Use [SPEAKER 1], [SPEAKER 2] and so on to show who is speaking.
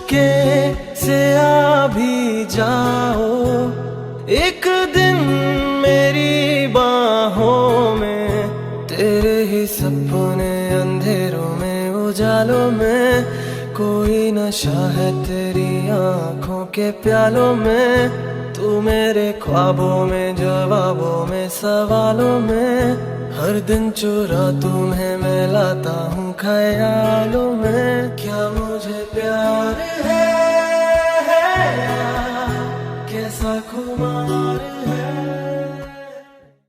[SPEAKER 1] चुपके से आ भी जाओ एक दिन मेरी बाहों में, तेरे ही सपने अंधेरों में उजालों में, कोई नशा है तेरी आंखों के प्यालों में, तू मेरे ख्वाबों में, जवाबों में, सवालों में, हर दिन चुरा तुम्हें मैं लाता हूँ ख्यालों में। क्या मुझे प्यार है या कैसा खुमार